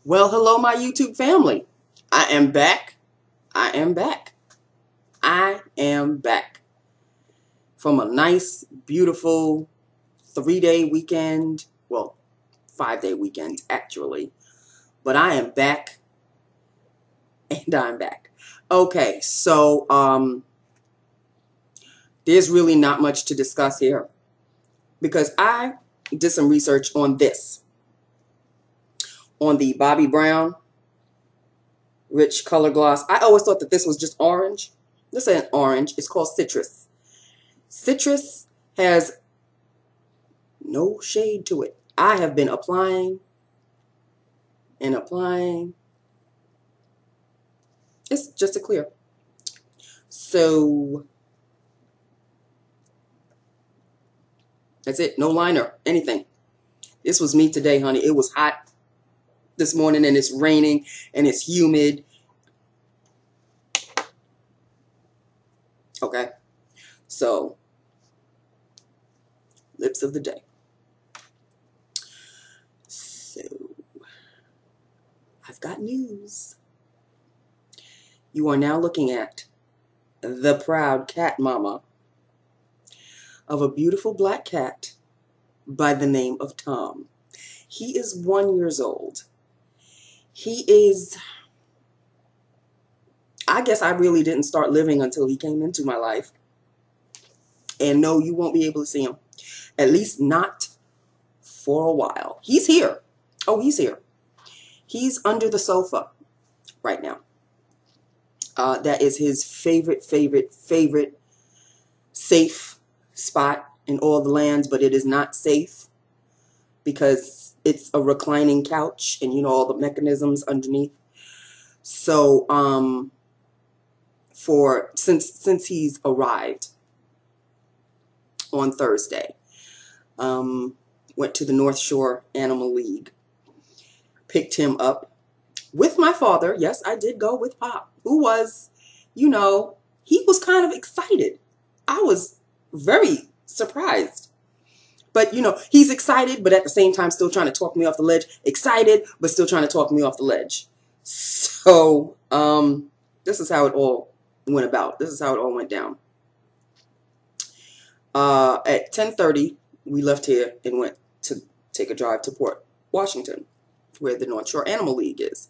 Well, hello, my YouTube family. I am back. I am back. I am back from a nice, beautiful 3-day weekend. Well, 5-day weekend, actually. But I am back, and I'm back. Okay, so there's really not much to discuss here because I did some research on this, on the Bobbi Brown Rich Color Gloss. I always thought that this was just orange. This ain't orange. It's called Citrus. Citrus has no shade to it. I have been applying and applying. It's just a clear. So that's it. No liner, anything. This was me today, honey. It was hot this morning and it's raining and it's humid. Okay. So, lips of the day. So, I've got news. You are now looking at the proud cat mama of a beautiful black cat by the name of Tom. He is 1 year old. He is, I guess I really didn't start living until he came into my life. And no, you won't be able to see him. At least not for a while. He's here. Oh, he's here. He's under the sofa right now. That is his favorite safe spot in all the lands, but it is not safe because it's a reclining couch and you know all the mechanisms underneath. So since he's arrived on Thursday, went to the North Shore Animal League, picked him up with my father. Yes, I did go with Pop, who was, you know, he was kind of excited. I was very surprised. But, you know, he's excited, but at the same time still trying to talk me off the ledge. Excited, but still trying to talk me off the ledge. So, this is how it all went about. This is how it all went down. At 10:30, we left here and went to take a drive to Port Washington, where the North Shore Animal League is.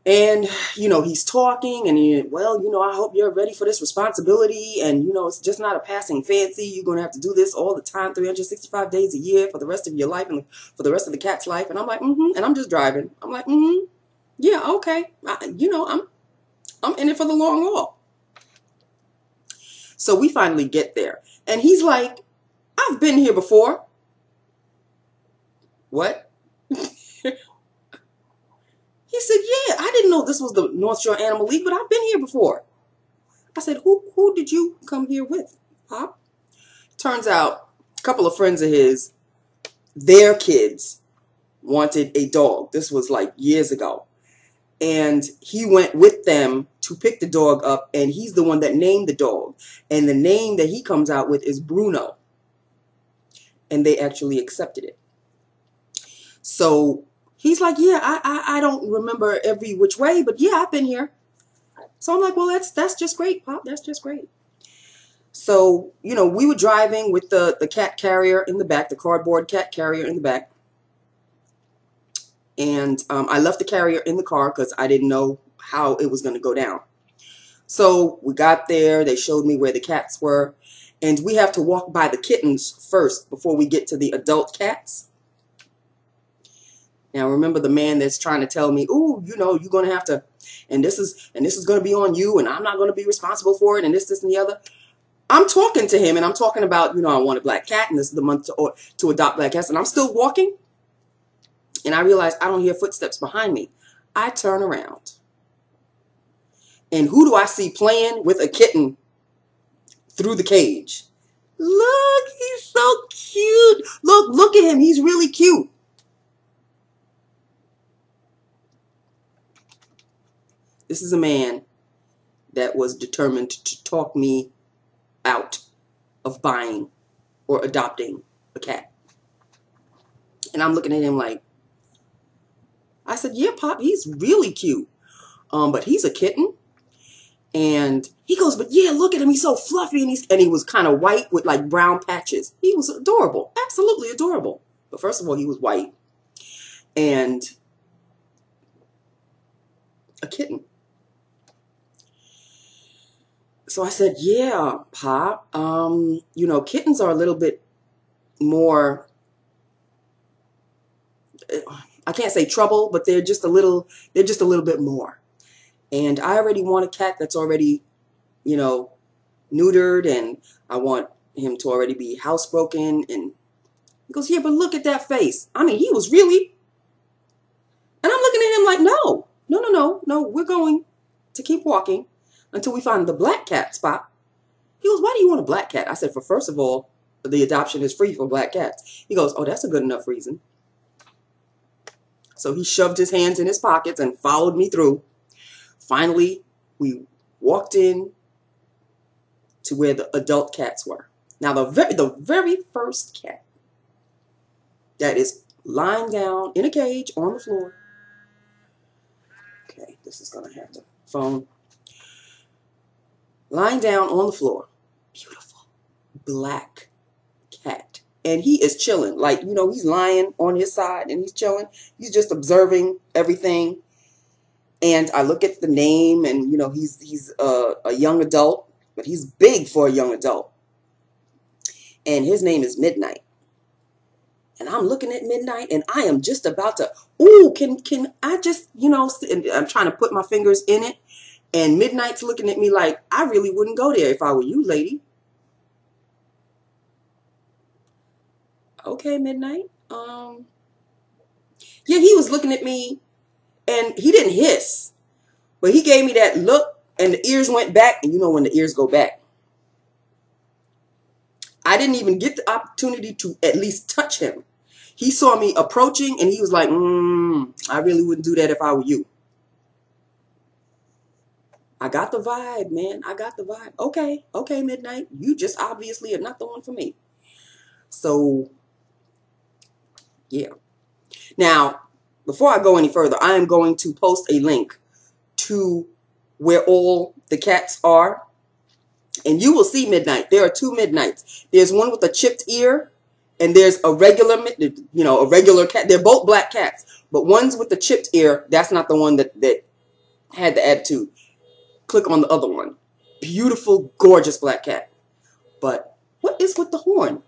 And, you know, he's talking and, well, you know, I hope you're ready for this responsibility. And, you know, it's just not a passing fancy. You're going to have to do this all the time, 365 days a year for the rest of your life and for the rest of the cat's life. And I'm like, And I'm just driving. I'm like, yeah, okay. You know, I'm in it for the long haul. So we finally get there. And he's like, I've been here before. What? He said, yeah, I didn't know this was the North Shore Animal League, but I've been here before. I said, who did you come here with, Pop? Turns out a couple of friends of his, their kids wanted a dog. This was like years ago. And he went with them to pick the dog up, and he's the one that named the dog. And the name that he comes out with is Bruno. And they actually accepted it. So he's like, yeah, I don't remember every which way, but yeah, I've been here. So I'm like, well, that's just great, Pop. That's just great. So, you know, we were driving with the cat carrier in the back, the cardboard cat carrier in the back. And I left the carrier in the car because I didn't know how it was going to go down. So we got there. They showed me where the cats were. And we have to walk by the kittens first before we get to the adult cats. Now, remember the man that's trying to tell me, oh, you know, you're going to have to, and this is going to be on you, and I'm not going to be responsible for it, and this, and the other. I'm talking to him, and I'm talking about, you know, I want a black cat, and this is the month to adopt black cats, and I'm still walking, and I realize I don't hear footsteps behind me. I turn around, and who do I see playing with a kitten through the cage? Look, he's so cute. Look at him. He's really cute. This is a man that was determined to talk me out of buying or adopting a cat. And I'm looking at him like, I said, yeah, Pop, he's really cute. But he's a kitten. And he goes, but yeah, look at him. He's so fluffy. And he was kind of white with like brown patches. He was adorable. Absolutely adorable. But first of all, he was white. And a kitten. So I said, yeah, Pop, you know, kittens are a little bit more, I can't say trouble, but they're just a little bit more. And I already want a cat that's already, you know, neutered, and I want him to already be housebroken. And he goes, yeah, but look at that face. I mean, he was really, and I'm looking at him like, no, we're going to keep walking until we find the black cat spot. He goes, why do you want a black cat? I said, for first of all, the adoption is free for black cats. He goes, oh, that's a good enough reason. So he shoved his hands in his pockets and followed me through. Finally, we walked in to where the adult cats were. Now, the very first cat that is lying down in a cage on the floor. Okay, this is going to have to phone. Lying down on the floor. Beautiful. Black cat. And he is chilling. Like, you know, he's lying on his side and he's chilling. He's just observing everything. And I look at the name, and, you know, he's a young adult, but he's big for a young adult. And his name is Midnight. And I'm looking at Midnight, and I am just about to, ooh, can I just, you know, and I'm trying to put my fingers in it. And Midnight's looking at me like, I really wouldn't go there if I were you, lady. Okay, Midnight. Yeah, he was looking at me, and he didn't hiss. But he gave me that look, and the ears went back. And you know when the ears go back. I didn't even get the opportunity to at least touch him. He saw me approaching, and he was like, I really wouldn't do that if I were you. I got the vibe, man. I got the vibe. Okay, Midnight. You just obviously are not the one for me. So, yeah. Now, before I go any further, I am going to post a link to where all the cats are. And you will see Midnight. There are two Midnights. There's one with a chipped ear, and there's a regular, you know, a regular cat. They're both black cats. But one's with the chipped ear. That's not the one that had the attitude. Click on the other one. Beautiful, gorgeous black cat. But what is with the horn?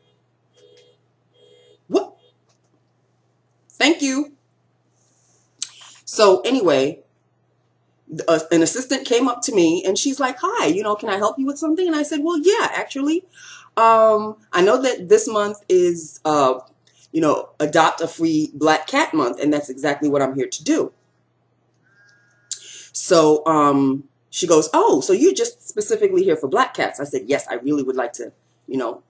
What? Thank you. So anyway, an assistant came up to me, and she's like, hi, you know, can I help you with something? And I said, well, yeah, actually. I know that this month is, you know, Adopt a Free Black Cat Month, and that's exactly what I'm here to do. So, she goes, oh, so you're just specifically here for black cats? I said, yes, I really would like to, you know,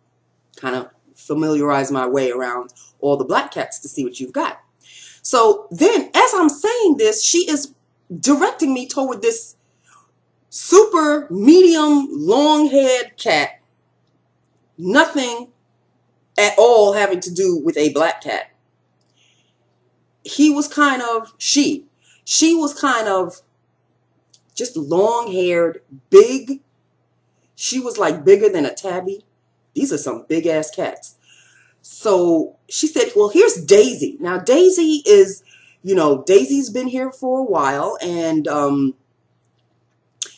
kind of familiarize my way around all the black cats to see what you've got. So then, as I'm saying this, she is directing me toward this super medium long-haired cat. Nothing at all having to do with a black cat. He was kind of, she was kind of just long-haired, big. She was like bigger than a tabby. These are some big-ass cats. So she said, well, here's Daisy. Now, Daisy is, you know, Daisy's been here for a while, and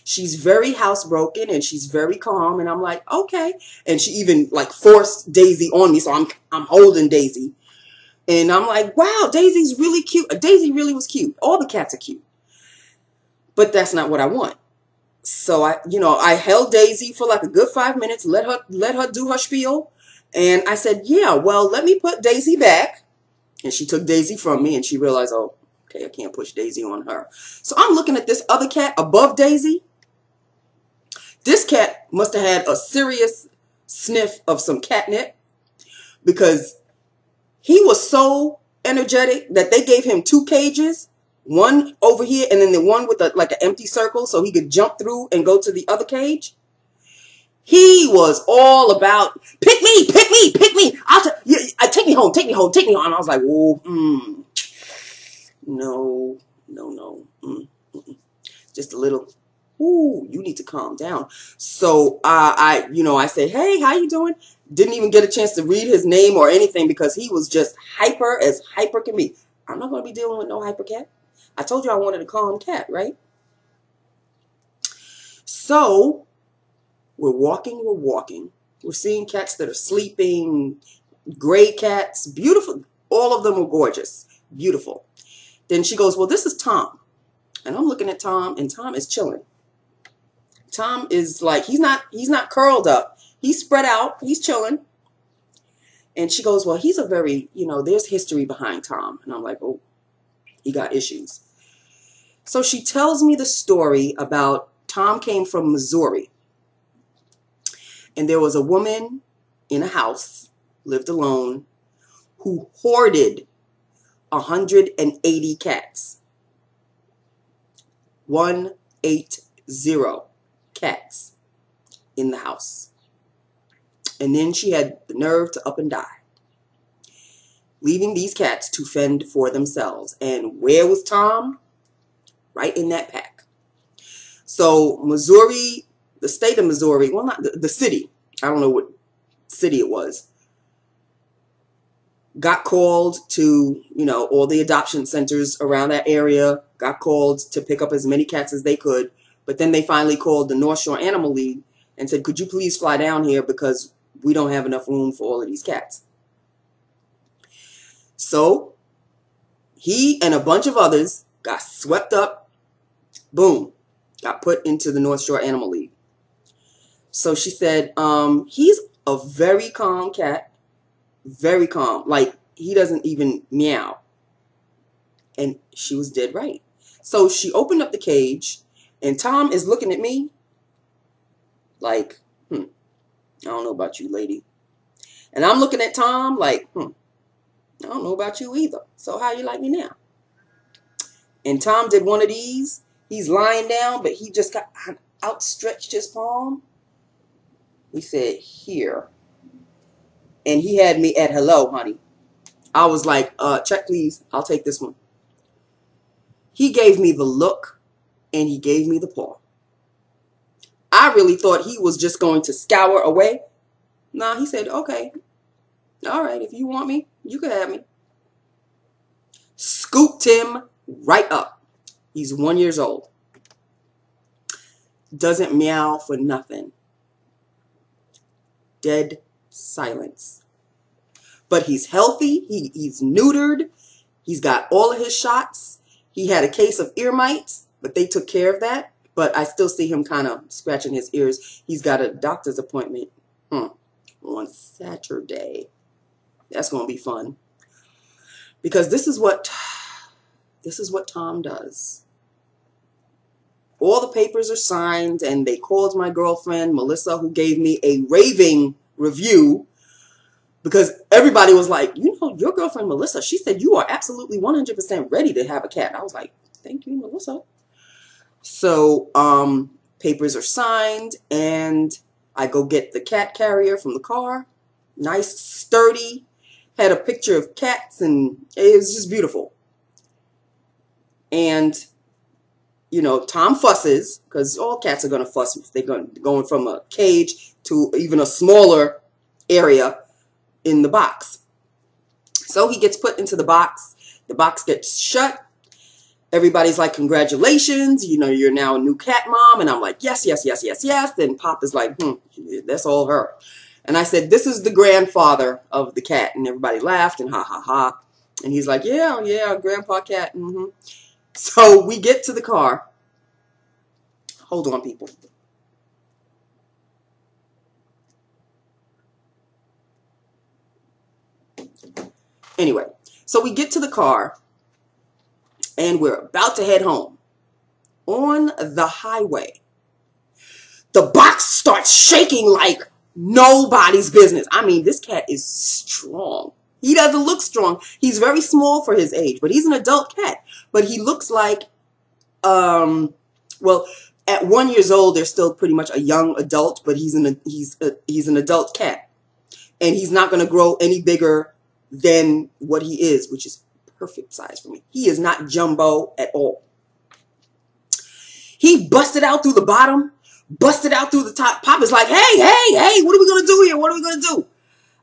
she's very housebroken, and she's very calm. And I'm like, okay. And she even like forced Daisy on me, so I'm holding Daisy. And I'm like, wow, Daisy's really cute. Daisy really was cute. All the cats are cute. But that's not what I want. So I held Daisy for like a good 5 minutes, let her do her spiel. And I said, yeah, well, let me put Daisy back. And she took Daisy from me, and she realized, oh, okay, I can't push Daisy on her. So I'm looking at this other cat above Daisy. This cat must have had a serious sniff of some catnip, because he was so energetic that they gave him 2 cages, one over here and then the one with like an empty circle so he could jump through and go to the other cage. He was all about, pick me, pick me, pick me. Take me home, take me home, take me home. And I was like, whoa, No, no, no. Just a little, ooh, you need to calm down. So I say, hey, how you doing? Didn't even get a chance to read his name or anything because he was just hyper as hyper can be. I'm not going to be dealing with no hyper cat. I told you I wanted a calm cat, right? So we're walking. We're seeing cats that are sleeping, gray cats, beautiful. All of them were gorgeous, beautiful. Then she goes, well, this is Tom. And I'm looking at Tom, and Tom is chilling. Tom is like, he's not curled up. He's spread out. He's chilling. And she goes, well, he's a very, there's history behind Tom. And I'm like, oh, he got issues. So she tells me the story about Tom came from Missouri. And there was a woman in a house, lived alone, who hoarded 180 cats. 180 cats in the house. And then she had the nerve to up and die, leaving these cats to fend for themselves. And where was Tom? Right in that pack. So Missouri, the state of Missouri, well, not the city, I don't know what city it was, got called to, all the adoption centers around that area, got called to pick up as many cats as they could. But then they finally called the North Shore Animal League and said, could you please fly down here because we don't have enough room for all of these cats. So he and a bunch of others got swept up, boom, got put into the North Shore Animal League. So she said, he's a very calm cat, very calm. Like, he doesn't even meow. And she was dead right. So she opened up the cage, and Tom is looking at me like, I don't know about you, lady. And I'm looking at Tom like, I don't know about you either. So how you like me now? And Tom did one of these. He's lying down, but he just got outstretched his palm. He said, here. And he had me at hello, honey. I was like, check please. I'll take this one. He gave me the look, and he gave me the paw. I really thought he was just going to scour away. Nah, he said, okay. All right, if you want me, you can have me. Scooped him right up. He's 1 year old. Doesn't meow for nothing. Dead silence. But he's healthy. He's neutered. He's got all of his shots. He had a case of ear mites, but they took care of that. But I still see him kind of scratching his ears. He's got a doctor's appointment on Saturday. That's going to be fun. Because this is what Tom does. All the papers are signed, and they called my girlfriend, Melissa, who gave me a raving review. Because everybody was like, your girlfriend, Melissa, she said you are absolutely 100% ready to have a cat. I was like, thank you, Melissa. So papers are signed, and I go get the cat carrier from the car. Nice, sturdy. Had a picture of cats, and it was just beautiful. And, Tom fusses, because all cats are going to fuss if they're going from a cage to even a smaller area in the box. So he gets put into the box. The box gets shut. Everybody's like, congratulations, you're now a new cat mom. And I'm like, yes, yes, yes, yes, yes. Then Pop is like, that's all her. And I said, this is the grandfather of the cat. And everybody laughed and ha, ha, ha. And he's like, yeah, grandpa cat. So we get to the car. Hold on, people. Anyway, so we get to the car, and we're about to head home. On the highway, the box starts shaking like nobody's business. I mean, this cat is strong. He doesn't look strong. He's very small for his age, but he's an adult cat. But he looks like, well, at 1 year old, they're still pretty much a young adult, but he's an adult cat. And he's not going to grow any bigger than what he is, which is perfect size for me. He is not jumbo at all. He busted out through the bottom, busted out through the top. Pop is like, hey, what are we going to do here? What are we going to do?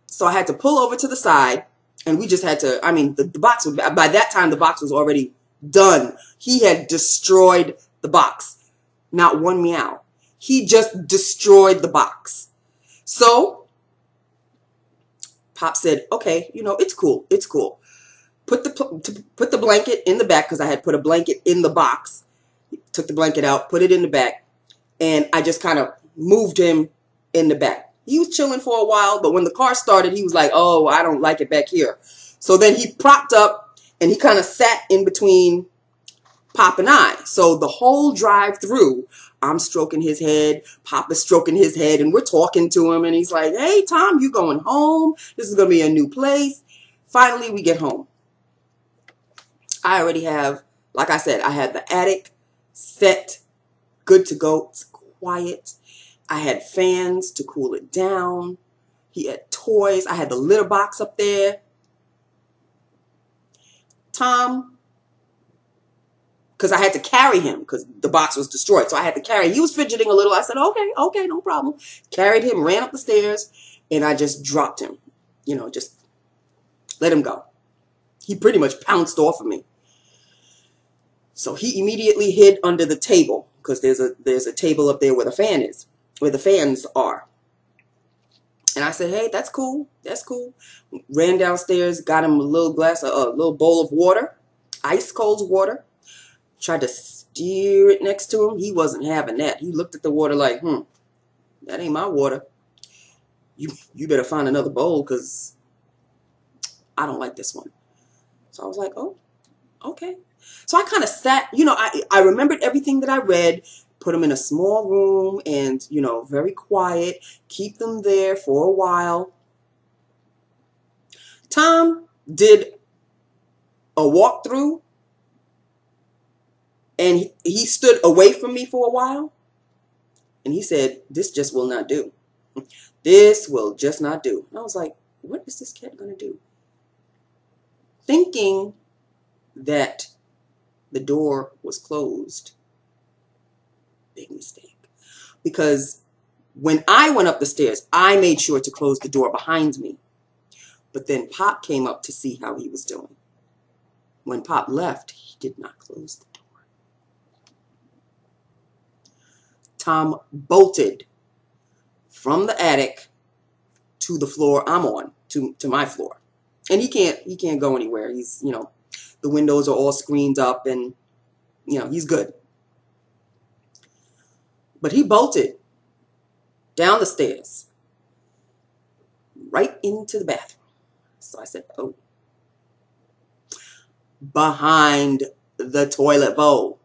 So I had to pull over to the side, and we just had to, I mean, the box, by that time, the box was already done. He had destroyed the box. Not one meow. He just destroyed the box. So Pop said, okay, you know, it's cool. It's cool. Put the blanket in the back, because I had put a blanket in the box. Took the blanket out, put it in the back, and I just kind of moved him in the back. He was chilling for a while, but when the car started, he was like, oh, I don't like it back here. So then he propped up, and he kind of sat in between Pop and I. So the whole drive through, I'm stroking his head, Pop is stroking his head, and we're talking to him, and he's like, hey, Tom, you going home? This is going to be a new place. Finally, we get home. I already have, like I said, I had the attic set, good to go. It's quiet. I had fans to cool it down. He had toys. I had the litter box up there. Tom, because I had to carry him because the box was destroyed. So I had to carry. He was fidgeting a little. I said, okay, no problem. Carried him, ran up the stairs, and I just dropped him. You know, just let him go. He pretty much pounced off of me. So he immediately hid under the table, because there's a table up there where the fan is, where the fans are. And I said, hey, that's cool. That's cool. Ran downstairs, got him a little bowl of water, ice cold water. Tried to steer it next to him. He wasn't having that. He looked at the water like, that ain't my water. You better find another bowl, because I don't like this one. So I was like, oh, okay. So I kind of sat, you know, I remembered everything that I read, put them in a small room and, you know, very quiet, keep them there for a while. Tom did a walkthrough, and he stood away from me for a while, and he said, this just will not do. This will just not do. And I was like, what is this cat going to do? Thinking that the door was closed. Big mistake. Because when I went up the stairs, I made sure to close the door behind me. But then Pop came up to see how he was doing. When Pop left, he did not close the door. Tom bolted from the attic to the floor I'm on, to my floor. And he can't go anywhere. He's, you know, the windows are all screened up, and, you know, he's good. But he bolted down the stairs, right into the bathroom. So I said, oh. Behind the toilet bowl.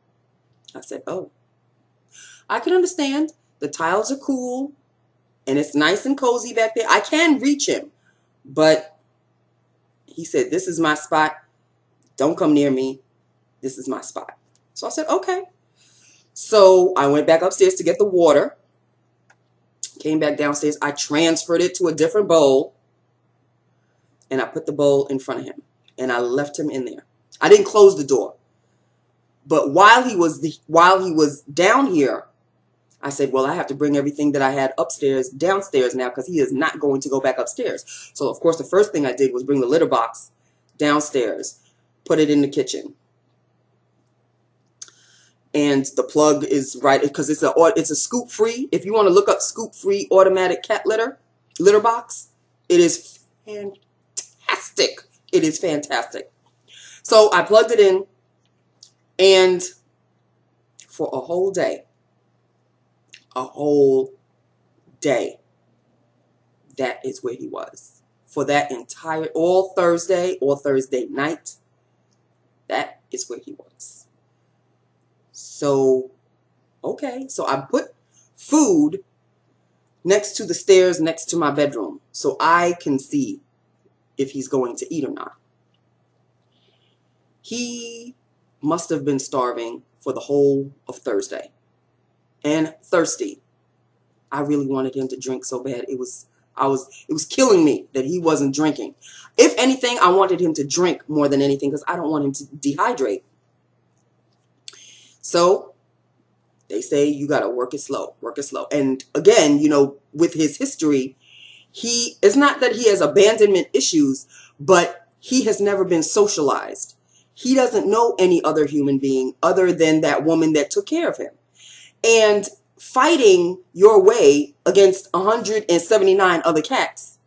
I said, oh. I can understand. The tiles are cool, and it's nice and cozy back there. I can reach him, but he said, this is my spot. Don't come near me. This is my spot. So I said, okay. So I went back upstairs to get the water. Came back downstairs. I transferred it to a different bowl. And I put the bowl in front of him. And I left him in there. I didn't close the door. But while he was down here, I said, well, I have to bring everything that I had upstairs downstairs now, because he is not going to go back upstairs. So, of course, the first thing I did was bring the litter box downstairs. Put it in the kitchen. And the plug is right, because it's a scoop free. If you want to look up scoop free automatic cat litter box, it is fantastic. It is fantastic. So I plugged it in, and for a whole day, that is where he was. For that entire, all Thursday night, that is where he was. So, okay. So I put food next to the stairs, next to my bedroom, so I can see if he's going to eat or not. He must have been starving for the whole of Thursday. And thirsty. I really wanted him to drink so bad. It was It was killing me that he wasn't drinking. If anything, I wanted him to drink more than anything because I don't want him to dehydrate. So they say you got to work it slow, work it slow. And again, you know, with his history, it's not that he has abandonment issues, but he has never been socialized. He doesn't know any other human being other than that woman that took care of him. And fighting your way against 179 other cats,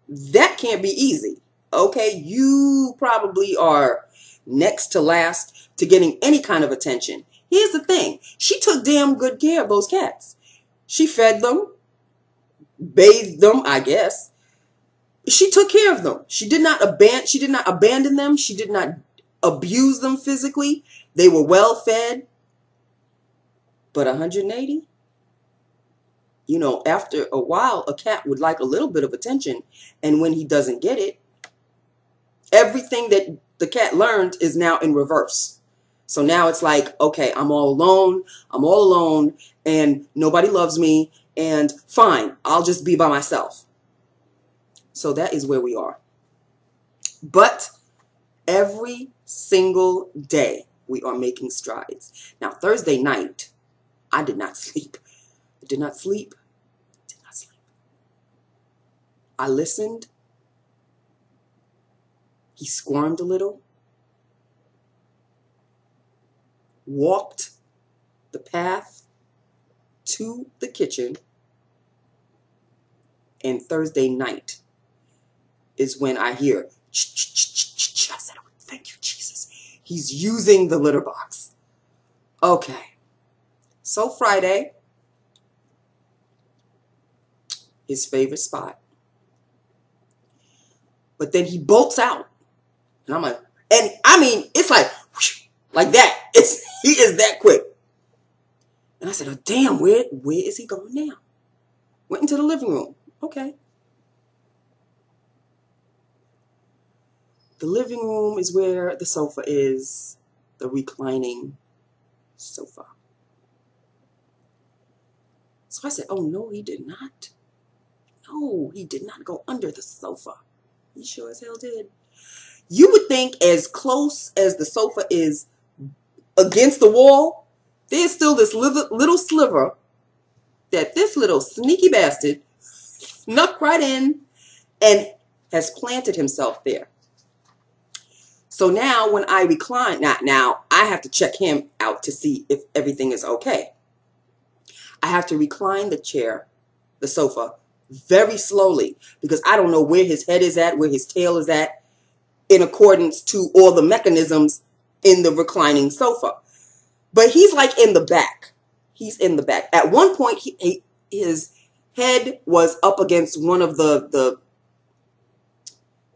that can't be easy. Okay, you probably are next to last to getting any kind of attention. Here's the thing. She took damn good care of those cats. She fed them, bathed them, I guess. She took care of them. She did not abandon them. She did not abuse them physically. They were well fed. But 180? You know, after a while, a cat would like a little bit of attention. And when he doesn't get it, everything that the cat learned is now in reverse. So now it's like, okay, I'm all alone, and nobody loves me, and fine, I'll just be by myself. So that is where we are. But every single day, we are making strides. Now, Thursday night, I did not sleep. I did not sleep. I listened. He squirmed a little. Walked the path to the kitchen. And Thursday night is when I hear, ch-ch-ch-ch-ch. I said, oh, thank you, Jesus. He's using the litter box. Okay. So Friday, his favorite spot. But then he bolts out. And I'm like, and I mean, it's like, whoosh, like that. He is that quick. And I said, oh, damn, where is he going now? Went into the living room. Okay. The living room is where the sofa is, the reclining sofa. So I said, oh, no, he did not. No, he did not go under the sofa. He sure as hell did. You would think as close as the sofa is against the wall, there's still this little sliver that this little sneaky bastard snuck right in and has planted himself there. So now when I recline, now I have to check him out to see if everything is okay. I have to recline the chair, the sofa, very slowly because I don't know where his head is at, where his tail is at, in accordance to all the mechanisms in the reclining sofa. But he's like in the back. He's in the back. At one point, his head was up against one of the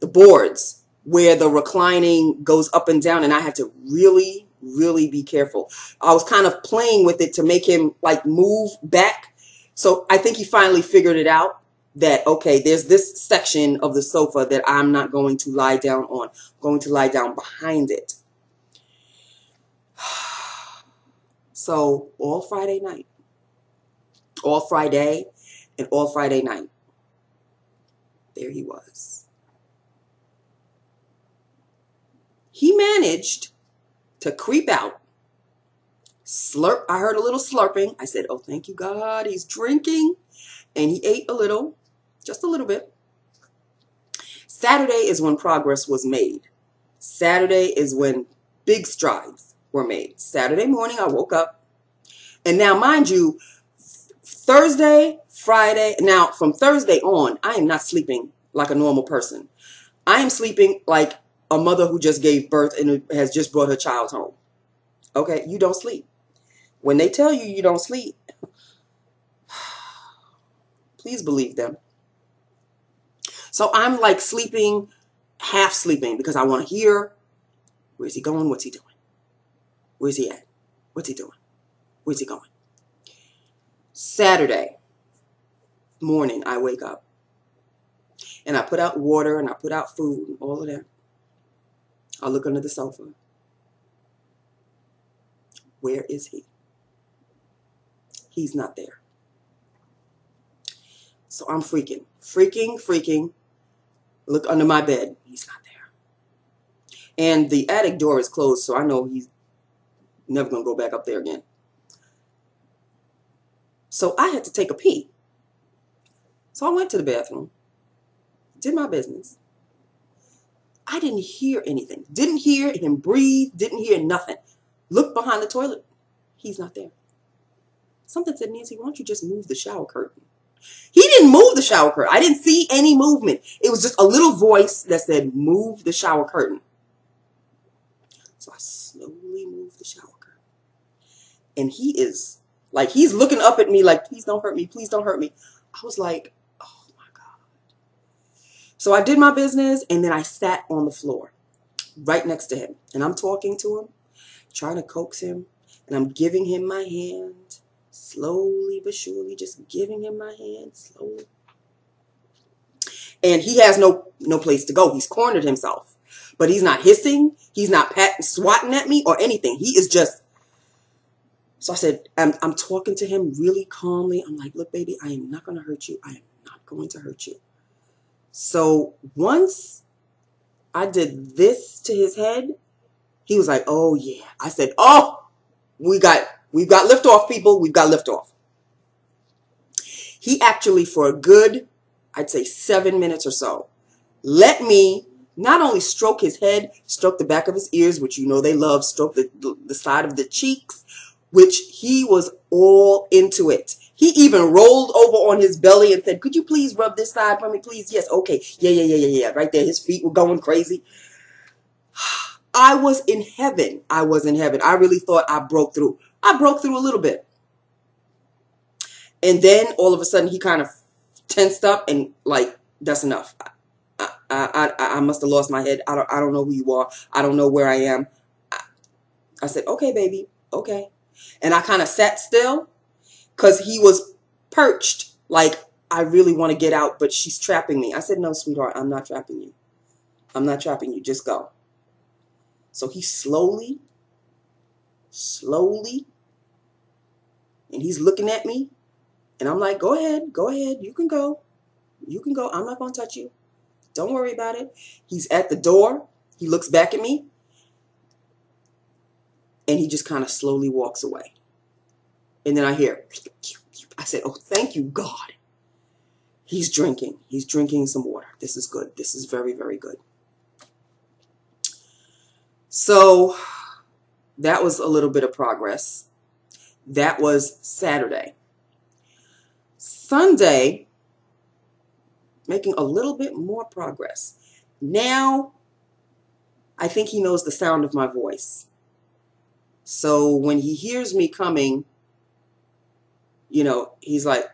boards where the reclining goes up and down, and I had to really, really be careful. I was kind of playing with it to make him like move back. So I think he finally figured it out that, okay, there's this section of the sofa that I'm not going to lie down on. I'm going to lie down behind it. So all Friday night, all Friday and all Friday night, there he was. He managed to creep out, slurp. I heard a little slurping. I said, oh, thank you, God, he's drinking. And he ate a little, just a little bit. Saturday is when progress was made. Saturday is when big strides were made. Saturday morning, I woke up. And now, mind you, Thursday, Friday, now from Thursday on, I am not sleeping like a normal person. I am sleeping like a mother who just gave birth and has just brought her child home. Okay, you don't sleep. When they tell you you don't sleep, please believe them. So I'm like sleeping, half sleeping, because I want to hear, where's he going? What's he doing? Where's he at? What's he doing? Where's he going? Saturday morning, I wake up. And I put out water and I put out food and all of that. I look under the sofa. Where is he? He's not there. So I'm freaking. Look under my bed. He's not there. And the attic door is closed, so I know he's never going to go back up there again. So I had to take a pee. So I went to the bathroom, did my business. I didn't hear anything. Didn't hear him breathe. Didn't hear nothing. Looked behind the toilet. He's not there. Something said, Nancy, why don't you just move the shower curtain? He didn't move the shower curtain. I didn't see any movement. It was just a little voice that said, move the shower curtain. So I slowly moved the shower curtain. And he is, like, he's looking up at me like, please don't hurt me. Please don't hurt me. I was like, oh my God. So I did my business, and then I sat on the floor right next to him. And I'm talking to him, trying to coax him, and I'm giving him my hand. Slowly but surely, just giving him my hand slowly. And he has no place to go. He's cornered himself. But he's not hissing. He's not swatting at me or anything. He is just. So I said, I'm talking to him really calmly. I'm like, look, baby, I am not going to hurt you. I am not going to hurt you. So once I did this to his head, he was like, oh, yeah. I said, oh, we've got liftoff, people. We've got liftoff. He actually, for a good, I'd say 7 minutes or so, let me not only stroke his head, stroke the back of his ears, which you know they love, stroke the side of the cheeks, which he was all into it. He even rolled over on his belly and said, could you please rub this side for me, please? Yes, okay. Yeah. Right there, his feet were going crazy. I was in heaven. I was in heaven. I really thought I broke through. I broke through a little bit. And then all of a sudden he kind of tensed up and like, that's enough. I must have lost my head. I don't know who you are. I don't know where I am. I said, okay, baby. Okay. And I kind of sat still because he was perched. Like, I really want to get out, but she's trapping me. I said, no, sweetheart, I'm not trapping you. I'm not trapping you. Just go. So he slowly, and he's looking at me. And I'm like, go ahead. You can go. I'm not going to touch you. Don't worry about it. He's at the door. He looks back at me. And he just kind of slowly walks away. And then I hear, I said, oh, thank you, God. He's drinking. He's drinking some water. This is good. This is very, very good. So that was a little bit of progress. That was Saturday. Sunday, making a little bit more progress. Now, I think he knows the sound of my voice. So when he hears me coming, you know, he's like,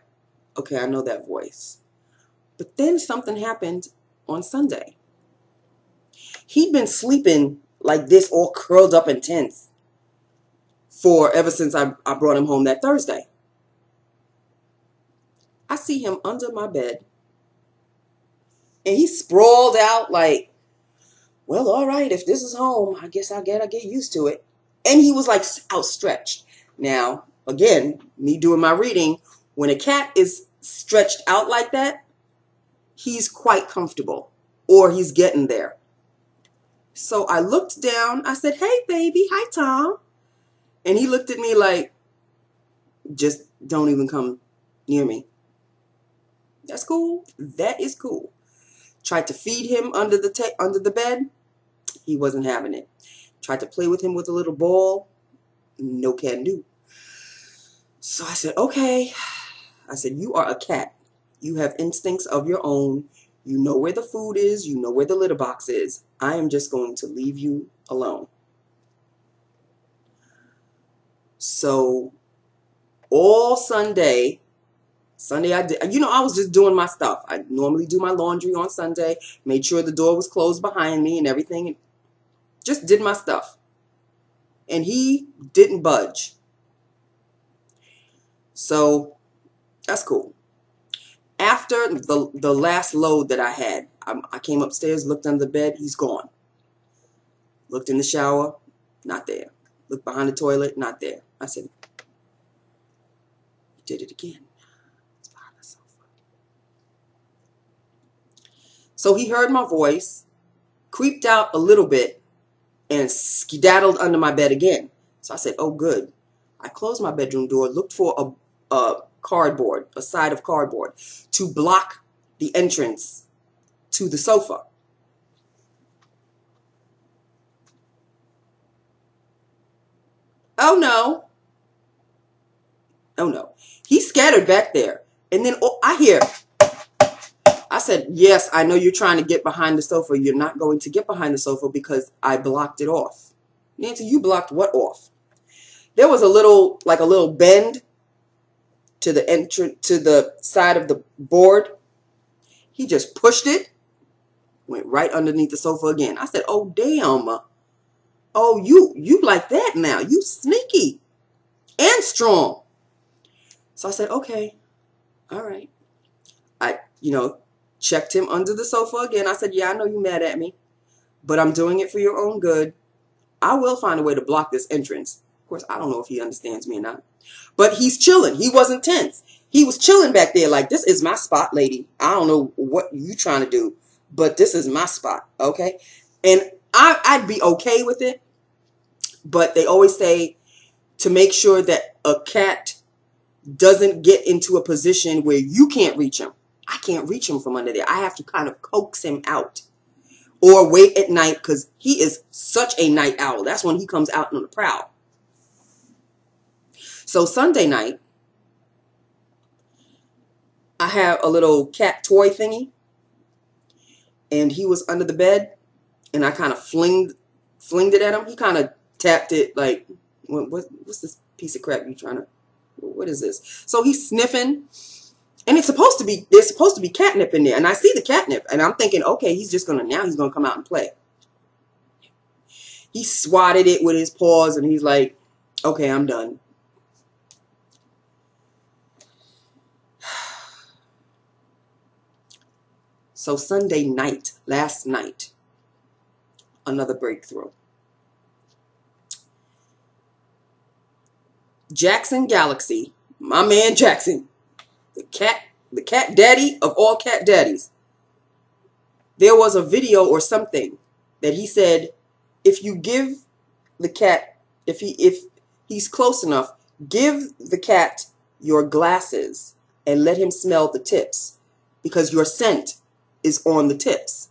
okay, I know that voice. But then something happened on Sunday. He'd been sleeping like this, all curled up and tense, ever since I brought him home that Thursday. I see him under my bed, and he's sprawled out like, well, all right, if this is home, I guess I gotta get used to it. And he was like outstretched. Now, again, me doing my reading, when a cat is stretched out like that, he's quite comfortable, or he's getting there. So I looked down. I said, hey, baby. Hi, Tom. And he looked at me like, just don't even come near me. That's cool. That is cool. Tried to feed him under the bed. He wasn't having it. Tried to play with him with a little ball. No can do. So I said, okay. I said, you are a cat. You have instincts of your own. You know where the food is. You know where the litter box is. I am just going to leave you alone. So all Sunday I did, you know, I was just doing my stuff. I normally do my laundry on Sunday, made sure the door was closed behind me and everything. Just did my stuff. And he didn't budge. So that's cool. After the last load that I had, I came upstairs, looked under the bed, he's gone. Looked in the shower, not there. Looked behind the toilet, not there. I said, you did it again. It's behind the sofa. So he heard my voice, creeped out a little bit, and skedaddled under my bed again. So I said, oh, good. I closed my bedroom door, looked for a cardboard, a side of cardboard, to block the entrance to the sofa. Oh, no. Oh, no. He scattered back there. And then I hear, I said, yes, I know you're trying to get behind the sofa. You're not going to get behind the sofa because I blocked it off. Nancy, you blocked what off? There was a little bend to the entrance, to the side of the board. He just pushed it, went right underneath the sofa again. I said, oh, damn. Oh, you like that now. You sneaky and strong. So I said, okay, all right. I, checked him under the sofa again. I said, yeah, I know you're mad at me, but I'm doing it for your own good. I will find a way to block this entrance. Of course, I don't know if he understands me or not, but he's chilling. He wasn't tense. He was chilling back there like, this is my spot, lady. I don't know what you trying to do, but this is my spot, okay? And I'd be okay with it, but they always say to make sure that a cat doesn't get into a position where you can't reach him. I can't reach him from under there. I have to kind of coax him out or wait at night because he is such a night owl. That's when he comes out on the prowl. So Sunday night, I have a little cat toy thingy, and he was under the bed, and I kind of flinged it at him. He kind of tapped it like, what's this piece of crap you trying to, what is this? So he's sniffing, and there's supposed to be catnip in there, and I see the catnip, and I'm thinking, okay, he's gonna come out and play. He swatted it with his paws, and he's like, okay, I'm done. So Sunday night, last night, another breakthrough. Jackson Galaxy, my man Jackson, the cat daddy of all cat daddies. There was a video or something that he said, if you give the cat, if he's close enough, give the cat your glasses and let him smell the tips because your scent is on the tips.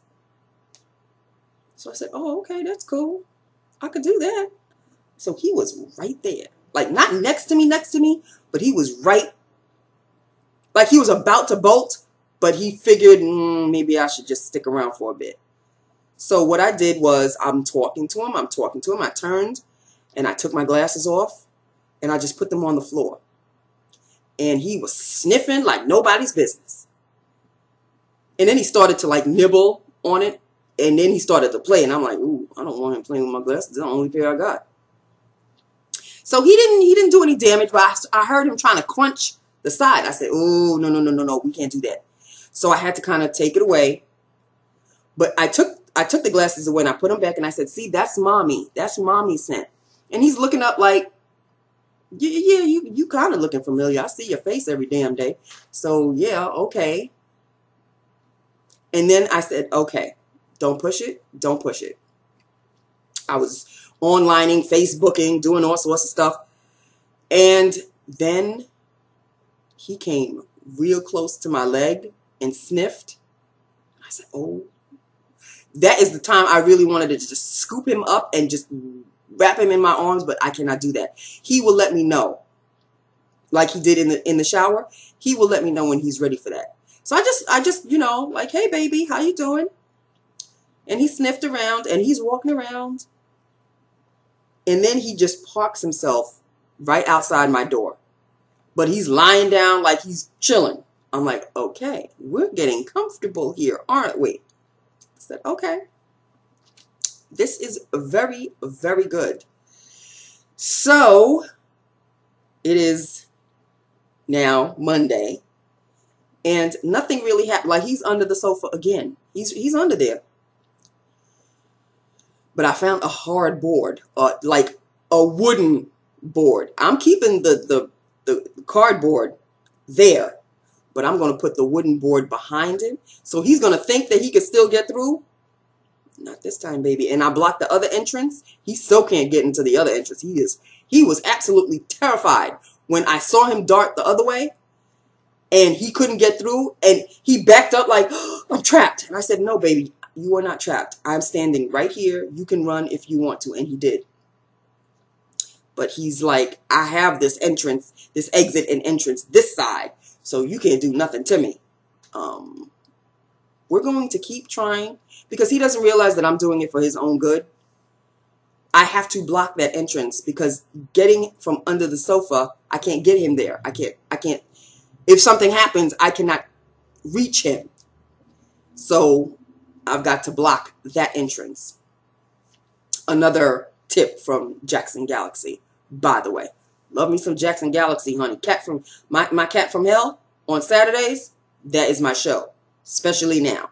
So I said, oh, okay, that's cool. I could do that. So he was right there. Like, not next to me, but he was right. Like, he was about to bolt, but he figured, maybe I should just stick around for a bit. So what I did was, I'm talking to him. I turned, and I took my glasses off, and I just put them on the floor. And he was sniffing like nobody's business. And then he started to, like, nibble on it, and then he started to play, and I'm like, ooh, I don't want him playing with my glasses. They're the only pair I got. So he didn't do any damage, but I heard him trying to crunch the side. I said, oh, no, we can't do that. So I had to kind of take it away. But I took the glasses away and I put them back and I said, see, that's mommy. That's mommy's scent. And he's looking up like, yeah, you kind of looking familiar. I see your face every damn day. So yeah, okay. And then I said, okay, don't push it. Don't push it. I was onlining, Facebooking, doing all sorts of stuff. And then he came real close to my leg and sniffed. I said, oh, that is the time I really wanted to just scoop him up and just wrap him in my arms, but I cannot do that. He will let me know, like he did in the shower. He will let me know when he's ready for that. So I just like, hey, baby, how you doing? And he sniffed around, and he's walking around. And then he just parks himself right outside my door. But he's lying down like he's chilling. I'm like, okay, we're getting comfortable here, aren't we? I said, okay. This is very, very good. So, it is now Monday. And nothing really happened. Like, he's under the sofa again. He's under there. But I found a hard board, like a wooden board. I'm keeping the cardboard there, but I'm going to put the wooden board behind him. So he's going to think that he can still get through. Not this time, baby. And I blocked the other entrance. He so can't get into the other entrance. He was absolutely terrified when I saw him dart the other way and he couldn't get through, and he backed up like, oh, I'm trapped. And I said, no, baby, you are not trapped. I'm standing right here. You can run if you want to. And he did. But he's like, I have this entrance, this exit and entrance this side, so you can't do nothing to me. We're going to keep trying because he doesn't realize that I'm doing it for his own good. I have to block that entrance because getting from under the sofa, I can't get him there. I can't. If something happens, I cannot reach him. So I've got to block that entrance. Another tip from Jackson Galaxy, by the way. Love me some Jackson Galaxy, honey. My Cat from Hell on Saturdays, that is my show. Especially now.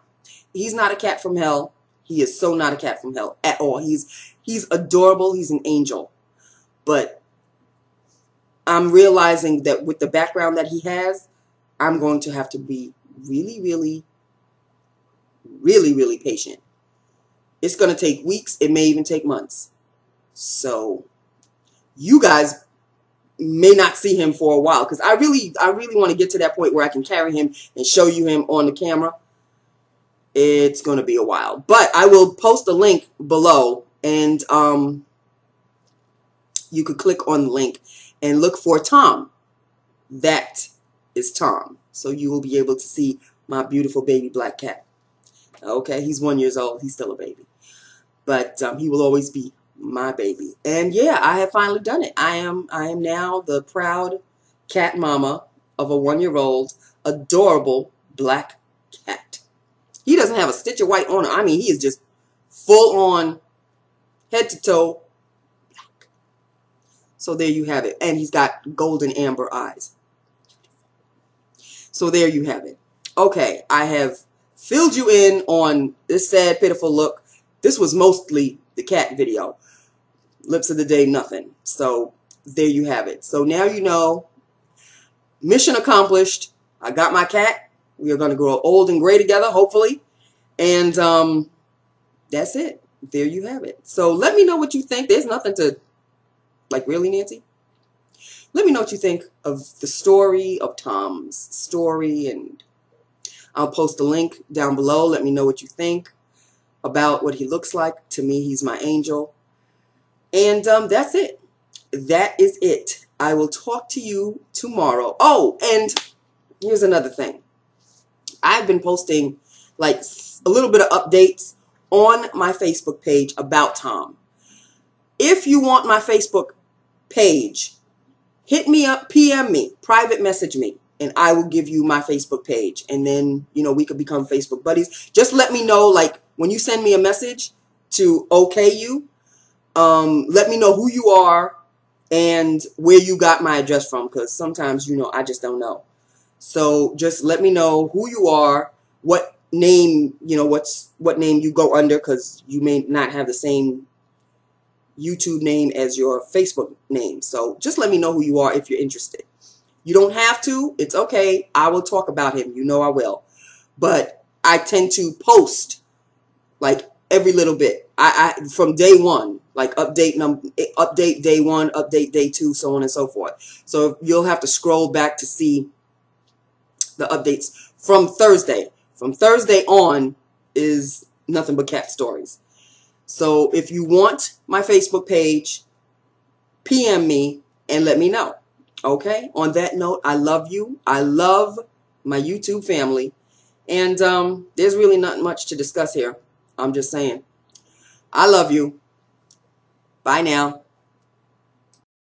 He's not a cat from hell. He is so not a cat from hell at all. He's adorable. He's an angel. But I'm realizing that with the background that he has, I'm going to have to be really, really, really, really patient. It's going to take weeks. It may even take months. So you guys may not see him for a while because I really want to get to that point where I can carry him and show you him on the camera. It's going to be a while, but I will post a link below, and you could click on the link and look for Tom. That is Tom. So you will be able to see my beautiful baby black cat. Okay, he's 1 year old. He's still a baby, but he will always be my baby. And yeah, I have finally done it. I am now the proud cat mama of a 1 year old adorable black cat. He doesn't have a stitch of white on him. I mean, he is just full on head to toe black. So there you have it. And he's got golden amber eyes. So there you have it. Okay, I have filled you in on this sad, pitiful look. This was mostly the cat video. Lips of the day, nothing. So there you have it. So now you know, mission accomplished. I got my cat. We are going to grow old and gray together, hopefully. And that's it. There you have it. So let me know what you think. There's nothing to, like, really, Nancy? Let me know what you think of the story, of Tom's story. And I'll post a link down below. Let me know what you think about what he looks like. To me, he's my angel. And that's it. That is it. I will talk to you tomorrow. Oh, and here's another thing. I've been posting like a little bit of updates on my Facebook page about Tom. If you want my Facebook page, hit me up, PM me, private message me, and I will give you my Facebook page. And then, you know, we could become Facebook buddies. Just let me know, like, when you send me a message to okay you, let me know who you are and where you got my address from, because sometimes, you know, I just don't know. So just let me know who you are, what name, you know, what name you go under, because you may not have the same YouTube name as your Facebook name. So just let me know who you are if you're interested. You don't have to. It's okay. I will talk about him. You know I will. But I tend to post like every little bit. I from day one, like update day one, update day two, so on and so forth. So you'll have to scroll back to see the updates from Thursday. From Thursday on is nothing but cat stories. So if you want my Facebook page, PM me and let me know. Okay? On that note, I love you. I love my YouTube family. And there's really not much to discuss here. I'm just saying. I love you. Bye now.